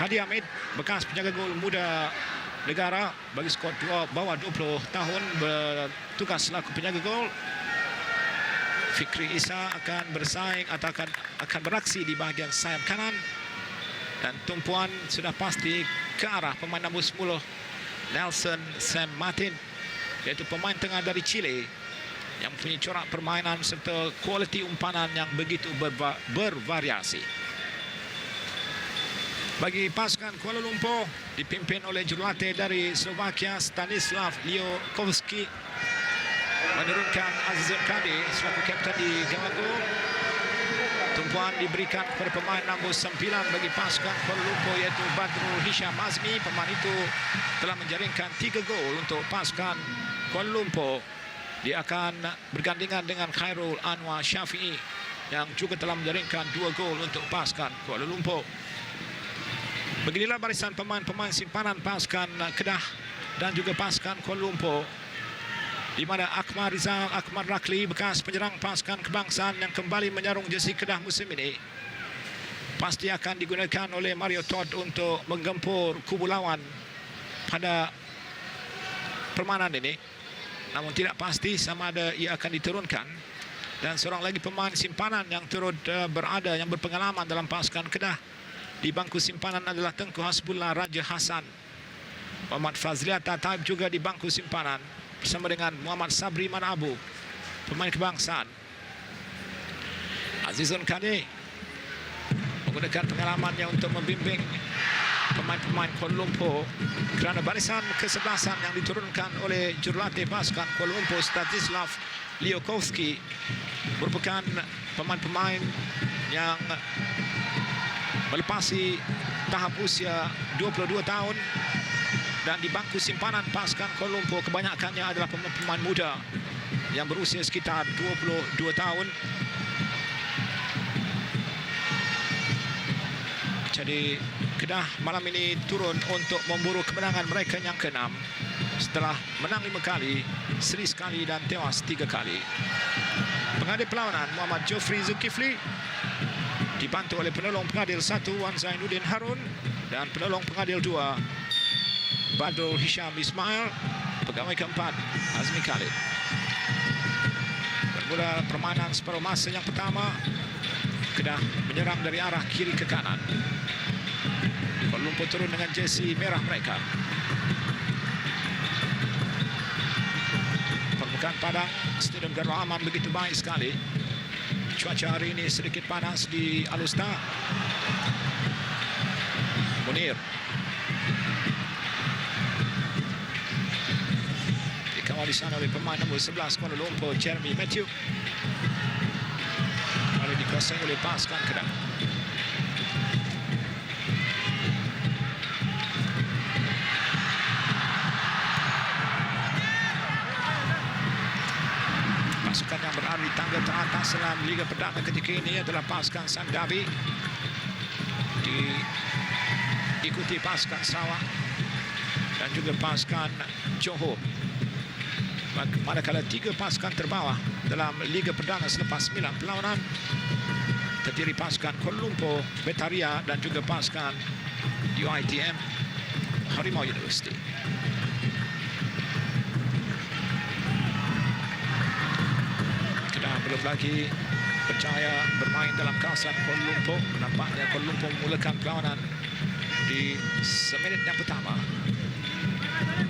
Hadi Hamid, bekas penjaga gol muda negara bagi skor bawah 20 tahun, bertugas selaku penjaga gol. Fikri Isa akan bersaing atau akan beraksi di bahagian sayap kanan, dan tumpuan sudah pasti ke arah pemain nombor 10 Nelson Sam Martin, iaitu pemain tengah dari Chile yang mempunyai corak permainan serta kualiti umpanan yang begitu bervariasi. Bagi pasukan Kuala Lumpur dipimpin oleh jurulatih dari Slovakia Stanislav Liokowski, menurunkan Azizul Kadi selaku kapten di gawang gol. Tumpuan diberikan kepada pemain nombor 9 bagi pasukan Kuala Lumpur, iaitu Badrul Hisham Azmi. Pemain itu telah menjaringkan 3 gol untuk pasukan Kuala Lumpur. Dia akan bergandingan dengan Khairul Anwar Syafi'i yang juga telah menjaringkan 2 gol untuk pasukan Kuala Lumpur. Beginilah barisan pemain-pemain simpanan pasukan Kedah dan juga pasukan Kuala Lumpur, di mana Akmal Rizal, Akmal Rakli, bekas penyerang pasukan kebangsaan yang kembali menyarung jersey Kedah musim ini, pasti akan digunakan oleh Mario Todd untuk menggempur kubu lawan pada permainan ini. Namun tidak pasti sama ada ia akan diturunkan. Dan seorang lagi pemain simpanan yang turut berada, yang berpengalaman dalam pasukan Kedah di bangku simpanan adalah Tengku Hasbullah Raja Hasan. Muhammad Fazliat Taib juga di bangku simpanan bersama dengan Muhammad Sabri Manabu, pemain kebangsaan. Azizun Kadi menggunakan pengalamannya untuk membimbing pemain-pemain Kuala Lumpur, kerana barisan kesebelasan yang diturunkan oleh jurulatih pasukan Kuala Lumpur Stanislav Liokowski merupakan pemain-pemain yang melepasi tahap usia 22 tahun, dan di bangku simpanan pasukan Kuala Lumpur kebanyakannya adalah pemain muda yang berusia sekitar 22 tahun. Jadi Kedah malam ini turun untuk memburu kemenangan mereka yang ke-6 setelah menang 5 kali, seri sekali dan tewas 3 kali. Pengadil perlawanan Muhammad Jofri Zulkifli dibantu oleh penolong pengadil 1 Wan Zainuddin Harun dan penolong pengadil 2 Badrul Hisham Ismail. Pegawai keempat Azmi Khalid. Bermula permainan separuh masa yang pertama, Kedah menyerang dari arah kiri ke kanan. Kuala Lumpur turun dengan jersey merah mereka. Permukaan padang Stadium Darul Aman begitu baik sekali. Cuaca hari ini sedikit panas di Alustar. Munir dikawal di sana oleh pemain nombor 11 Kuala Lumpur, Jeremy Matthew. Lalu dikuasai oleh pasukan Kedah. Pasukan yang berada di tangga teratas dalam Liga Perdana ketika ini adalah pasukan Sandabi, diikuti pasukan Sarawak dan juga pasukan Johor. Manakala 3 pasukan terbawah dalam Liga Perdana selepas 9 perlawanan terdiri pasukan Kuala Lumpur, Betaria dan juga pasukan UiTM Harimau University. Belum lagi berjaya bermain dalam kawasan Kuala Lumpur. Nampaknya Kuala Lumpur memulakan perlawanan di seminit yang pertama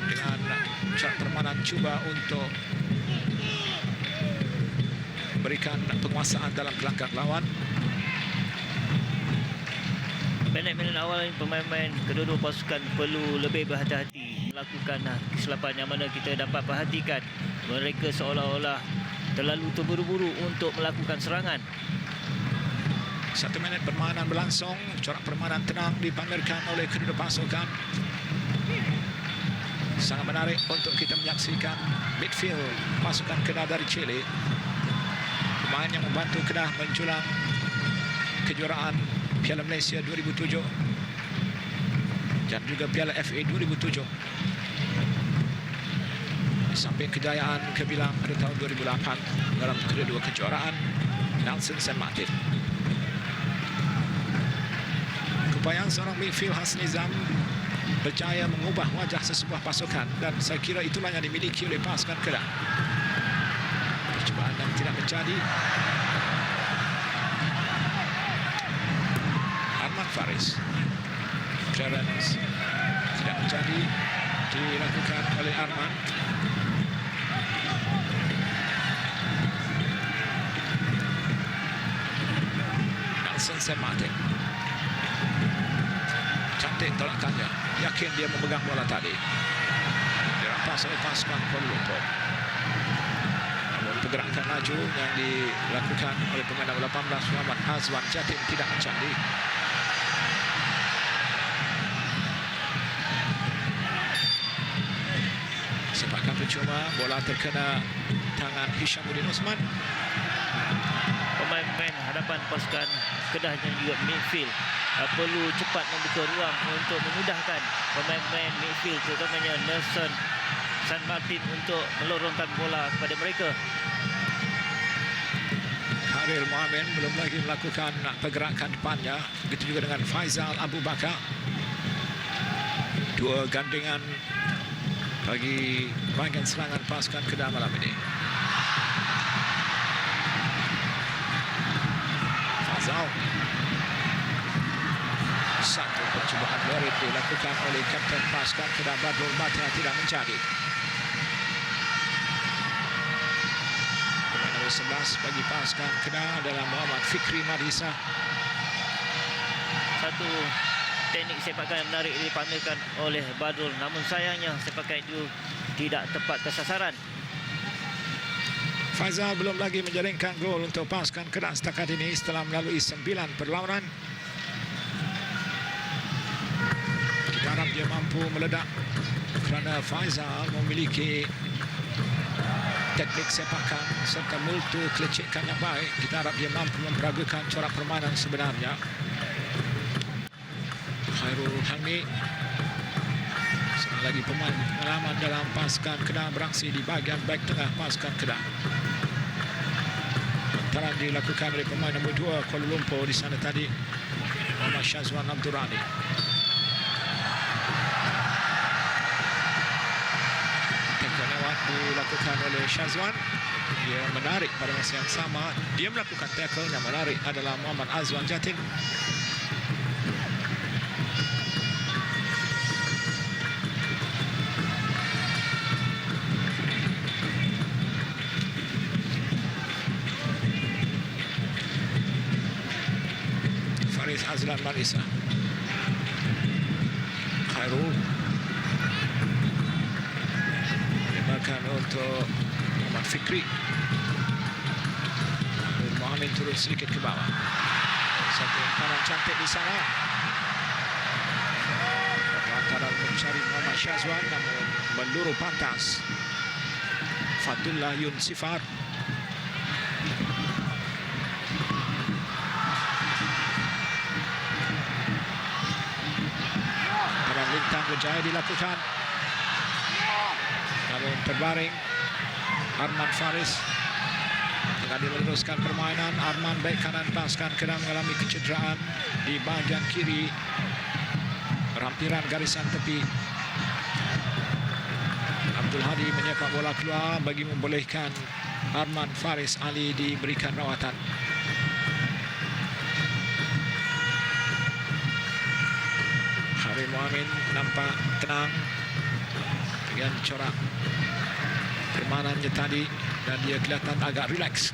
dengan cara permainan cuba untuk memberikan penguasaan dalam gelanggang lawan. Minit-minit awal ini pemain-pemain kedua-dua pasukan perlu lebih berhati-hati melakukan kesilapan, yang mana kita dapat perhatikan mereka seolah-olah terlalu terburu-buru untuk melakukan serangan. 1 minit permainan berlangsung. Corak permainan tenang dipamerkan oleh kedua pasukan. Sangat menarik untuk kita menyaksikan midfield pasukan Kedah dari Chile, pemain yang membantu Kedah menjulang kejuaraan Piala Malaysia 2007 dan juga Piala FA 2007. Sampai kejayaan kebilang pada tahun 2008 dalam kedua kejuaraan Nelson Sam Martin. upaya seorang midfield Hasni Zam berjaya mengubah wajah sesebuah pasukan, dan saya kira itulah yang dimiliki oleh pasukan Kedah. Percubaan yang tidak menjadi. Arman Faris, clearance tidak menjadi, dilakukan oleh Arman. Nelson Sematik, cantik tolakannya, yakin dia memegang bola tadi, dirampas oleh pasukan Kuala Lumpur. Namun pergerakan laju yang dilakukan oleh pemain nombor 18 Muhammad Azwan Jatin tidak menjadi. Sepakan percuma, bola terkena tangan Hishamuddin Osman. Pemain-pemain hadapan pasukan Kedah dan juga midfield perlu cepat membuka ruang untuk memudahkan pemain-pemain midfield, terutamanya Nelson San Martin, untuk melorongkan bola kepada mereka. Khalil Muhammad belum lagi melakukan pergerakan depannya. Begitu juga dengan Faizal Abu Bakar. Dua gandingan bagi bahagian serangan pasukan Kedah malam ini. Fazal. Satu percubaan merit dilakukan oleh kapten pasukan Kedah Badrul Batia, tidak menjadi. Pemain nomor 11 bagi pasukan Kedah adalah Muhammad Fikri Marisa. Satu teknik sepakan yang menarik dipamerkan oleh Badrul, namun sayangnya sepakan itu tidak tepat ke sasaran. Faizal belum lagi menjaringkan gol untuk pasukan Kedah setakat ini setelah melalui 9 perlawanan. Kita harap dia mampu meledak kerana Faizal memiliki teknik sepakan serta mutu kelicikan yang baik. Kita harap dia mampu memperagakan corak permainan sebenarnya. Khairul Hamid, seorang lagi pemain pengalaman dalam pasukan Kedah, beraksi di bahagian baik tengah pasukan Kedah. Hantaran dilakukan oleh pemain nombor 2 Kuala Lumpur di sana tadi, Muhammad Syazwan Abdul Rani. Tackle lewat dilakukan oleh Syazwan. Dia menarik pada masa yang sama. Dia melakukan tackle, yang menarik adalah Muhammad Azwan Jatin. Azlan Marisa, Khairul dimakan untuk Muhammad Fikri. Muhammad turun sedikit ke bawah. Satu umpan cantik di sana. Lantaran mencari Muhammad Syazwan, namun meluru pantas Fadullah Yun Sifar. Lintang berjaya dilakukan, namun terbaring. Arman Faris tengah meneruskan permainan. Arman baik kanan pasukan Kedah mengalami kecederaan di bahagian kiri rampiran garisan tepi. Abdul Hadi menyepak bola keluar bagi membolehkan Arman Faris Ali diberikan rawatan. Muhammad nampak tenang dengan corak permainannya tadi, dan dia kelihatan agak rileks.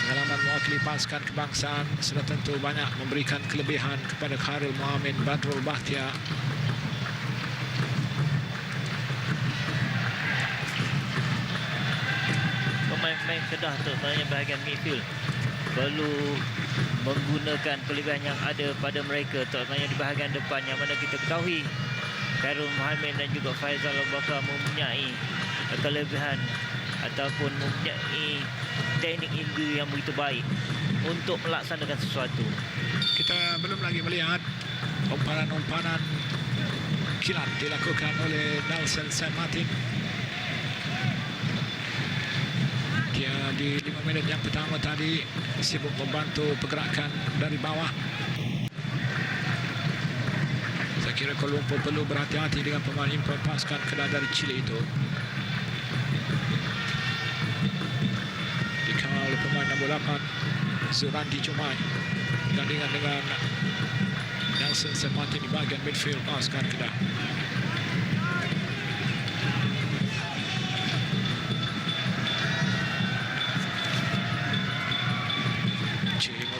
Pengalaman mewakili pasukan kebangsaan sudah tentu banyak memberikan kelebihan kepada Khairul Muhammad Badrul Bahtia. Pemain-pemain Kedah terutamanya bahagian midfield perlu menggunakan kelebihan yang ada pada mereka, terutamanya di bahagian depan, yang mana kita ketahui Khairul Muhammad dan juga Faizal Abu Bakar mempunyai kelebihan ataupun mempunyai teknik individu yang begitu baik untuk melaksanakan sesuatu. Kita belum lagi melihat umpanan-umpanan kilat dilakukan oleh Nelson San Martin. Dia di 5 minit yang pertama tadi sibuk membantu pergerakan dari bawah. Kira Kuala Lumpur perlu berhati-hati dengan pemain import pasukan Kedah dari Chile itu. Dikawal oleh pemain nombor 8 Zurandi Jomai. Gandingan dengan Nelson Sermati di bahagian midfield pasukan Kedah.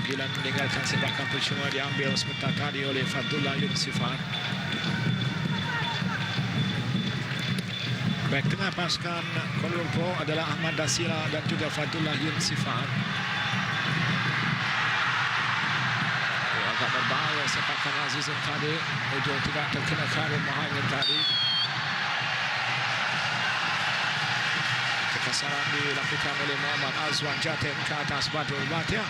Gilan meninggalkan sepakan percuma, diambil sebentar tadi oleh Fadullah Yun Sifat. Back tengah pasukan Kuala Lumpur adalah Ahmad Dasira dan juga Fadullah Yun Sifat. Agak berbahaya sepakan Azizun tadi. Ujung tidak terkena Karim Muhammad tadi. Kekasaran dilakukan oleh Muhammad Azwan Jatim ke atas Badrul Batia.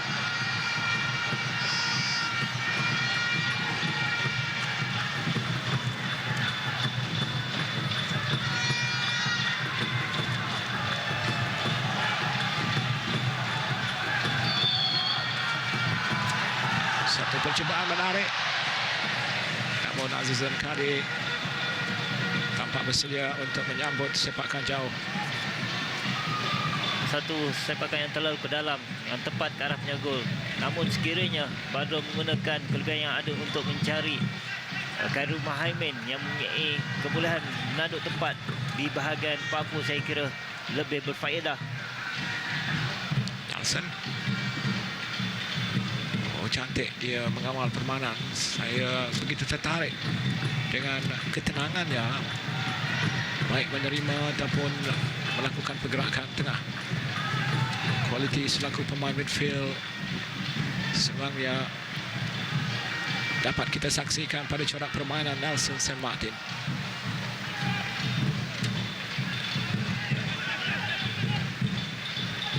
Satu percubaan menarik, namun Azizun Kadi tampak bersedia untuk menyambut sepakan jauh. Satu sepakan yang terlalu ke dalam, yang tepat ke arah penyagol. Namun sekiranya Badrul menggunakan kelebihan yang ada untuk mencari Khairul Muhaimin yang mempunyai kebolehan menaduk tepat di bahagian papu, saya kira lebih berfaedah. Nelson. Cantik dia mengawal permainan. Saya begitu tertarik dengan ketenangannya, baik menerima ataupun melakukan pergerakan tengah. Kualiti selaku pemain midfield sebenarnya dapat kita saksikan pada corak permainan Nelson Saint Martin.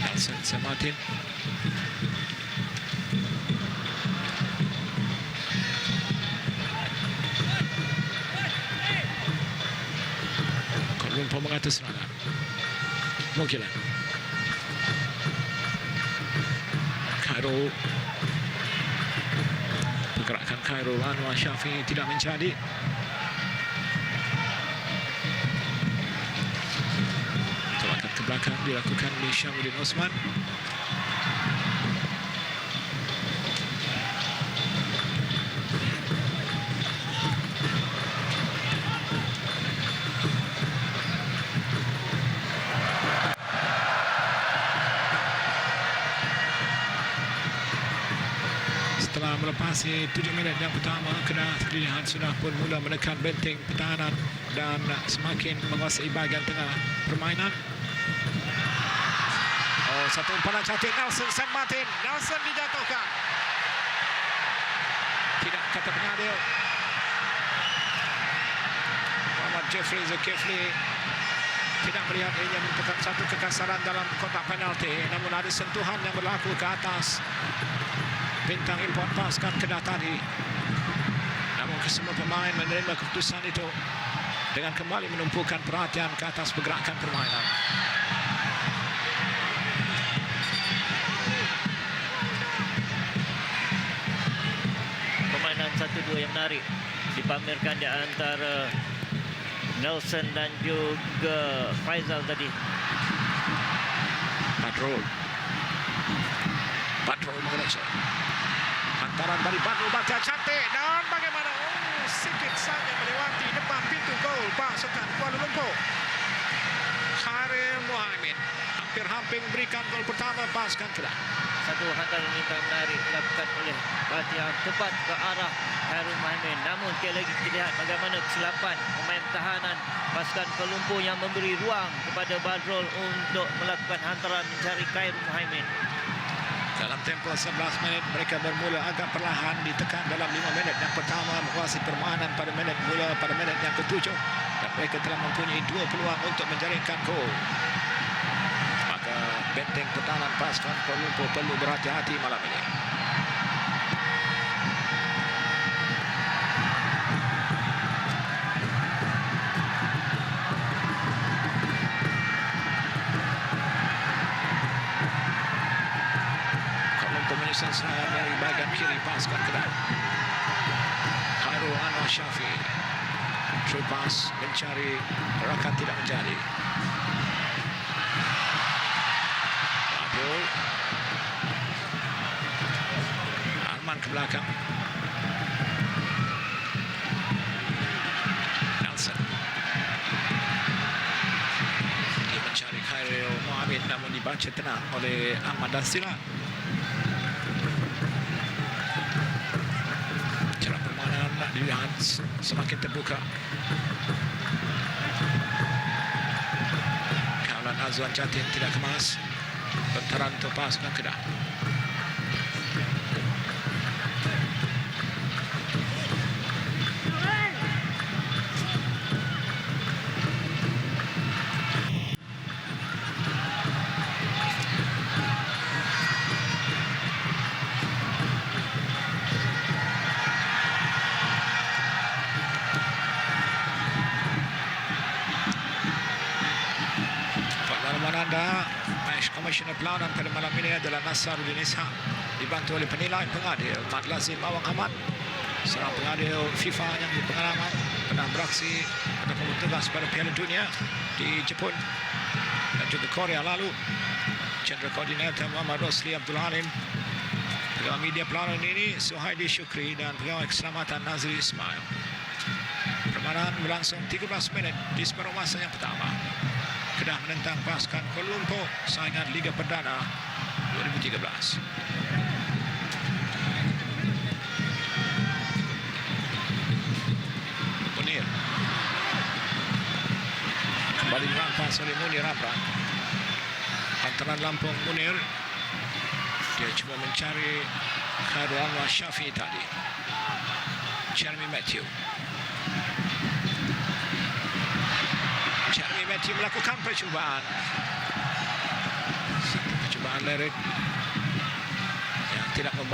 Nelson Saint Martin. Lumpur mengatur serangan. Mogilan. Khairul. Pergerakan Khairul Anwar Syafi'i tidak menjadi. Tolakan ke belakang dilakukan oleh Syamudin Osman. Setelah melepasi 7 minit yang pertama, Kedah terlihat sudah pun mula menekan benteng pertahanan dan semakin menguasai bahagian tengah permainan. Oh, satu umpan cantik Nelson Saint Martin. Nelson dijatuhkan. Tidak kata pengadil. Muhammad Jeffrey Zulkifli tidak melihat ini merupakan satu kekasaran dalam kotak penalti, namun ada sentuhan yang berlaku ke atas bintang import pasukan Kedah tadi. Namun kesemua pemain menerima keputusan itu dengan kembali menumpukan perhatian ke atas pergerakan permainan. Permainan 1-2 yang menarik dipamerkan di antara Nelson dan juga Faizal tadi. Badrul mengejar. Hantaran dari Badrul Batia cantik dan bagaimana? Oh, sikit saja melewati depan pintu gol pasukan Kuala Lumpur. Khairul Muhaimin hampir-hampir memberikan gol pertama pasukan Kedah. Satu hantaran yang menarik dilakukan oleh Batia tepat ke arah Khairul Muhaimin. Namun sekali lagi kita lihat bagaimana kesilapan pemain pertahanan pasukan Kuala Lumpur yang memberi ruang kepada Badrul untuk melakukan hantaran mencari Khairul Muhaimin. Dalam tempoh 11 menit, mereka bermula agak perlahan, ditekan dalam 5 minit yang pertama, menguasai permainan pada minit yang ke-7, dan mereka telah mempunyai 2 peluang untuk menjaringkan gol. Maka benteng pertahanan pasukan Kuala Lumpur perlu berhati-hati malam ini. Menyusun serangan dari bahagian kiri pasukan Kedah. Khairul Anwar Syafi'i. Through pass mencari rakan tidak menjadi. Abdul Arman ke belakang. Nelson. Dia mencari Khairil Mohamid namun dibaca tenang oleh Ahmad Dasila. Cara permainan dilihat semakin terbuka. Kawalan Azwan Jatin tidak kemas. Bentaran untuk pasukan Kedah. Match Komisioner Pelawanan pada malam ini adalah Nasaruddin Ishak, dibantu oleh penilai pengadil Mat Lazim Awang Ahmad, seorang pengadil FIFA yang berpengalaman, pernah beraksi ataupun bertugas pada Piala Dunia di Jepun dan juga Korea lalu. Cendera Koordinator Muhammad Rosli Abdul Halim, pegawai media pelawanan ini Suhaidi Syukri dan pegawai keselamatan Nazri Ismail. Permainan berlangsung 13 minit di separuh masa yang pertama. Kedah menentang pasukan Kuala Lumpur, saingan Liga Perdana 2013. Munir kembali dirampas oleh Munir Amran. Pantaran Lampung Munir, dia cuba mencari Khairul Anwar Syafi'i tadi. Jeremy Matthew melakukan percubaan. Satu percubaan Lerik yang tidak membaik.